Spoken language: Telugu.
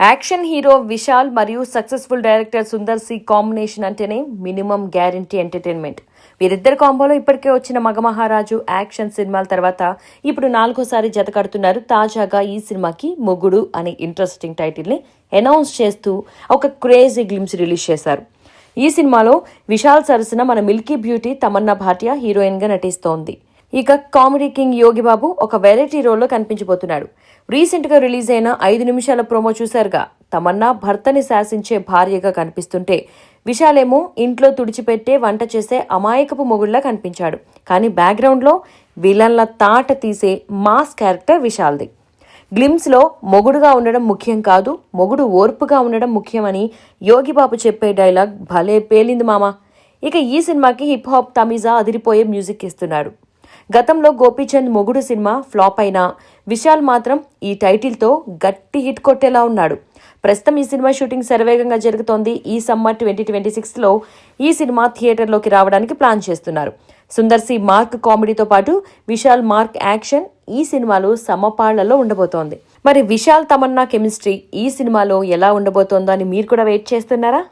యాక్షన్ హీరో విశాల్ మరియు successful director Sundar C combination అంటేనే మినిమం గ్యారంటీ ఎంటర్టైన్మెంట్. వీరిద్దరి కాంబోలో ఇప్పటికే వచ్చిన మగమహారాజు యాక్షన్ సినిమాల తర్వాత ఇప్పుడు 4వ జత కడుతున్నారు. తాజాగా ఈ సినిమాకి మొగుడు అనే ఇంట్రెస్టింగ్ టైటిల్ని అనౌన్స్ చేస్తూ ఒక క్రేజీ గ్లిమ్స్ రిలీజ్ చేశారు. ఈ సినిమాలో విశాల్ సరసన మన మిల్కీ బ్యూటీ తమన్నా భాటియా హీరోయిన్గా నటిస్తోంది. ఇక కామెడీ కింగ్ యోగిబాబు ఒక వెరైటీ రోల్లో కనిపించబోతున్నాడు. రీసెంట్గా రిలీజ్ అయిన 5 నిమిషాల ప్రోమో చూశారుగా. తమన్నా భర్తని శాసించే భార్యగా కనిపిస్తుంటే విశాలేమో ఇంట్లో తుడిచిపెట్టే వంట చేసే అమాయకపు మొగుళ్లా కనిపించాడు. కానీ బ్యాక్గ్రౌండ్లో విలన్ల తాట తీసే మాస్ క్యారెక్టర్ విశాల్ది. గ్లిమ్స్లో మొగుడుగా ఉండడం ముఖ్యం కాదు, మొగుడు ఓర్పుగా ఉండడం ముఖ్యమని యోగిబాబు చెప్పే డైలాగ్ భలే పేలింది మామా. ఇక ఈ సినిమాకి హిప్ హాప్ తమిజా అదిరిపోయే మ్యూజిక్ ఇస్తున్నాడు. గతంలో గోపీచంద్ మొగుడు సినిమా ఫ్లాప్ అయినా విశాల్ మాత్రం ఈ టైటిల్తో గట్టి హిట్ కొట్టేలా ఉన్నాడు. ప్రస్తుతం ఈ సినిమా షూటింగ్ శరవేగంగా జరుగుతోంది. ఈ సమ్మర్ 2026లో ఈ సినిమా థియేటర్లోకి రావడానికి ప్లాన్ చేస్తున్నారు. సుందర్ సి మార్క్ కామెడీతో పాటు విశాల్ మార్క్ యాక్షన్ ఈ సినిమాలో సమపాళ్లలో ఉండబోతోంది. మరి విశాల్ తమన్నా కెమిస్ట్రీ ఈ సినిమాలో ఎలా ఉండబోతోందో అని మీరు కూడా వెయిట్ చేస్తున్నారా?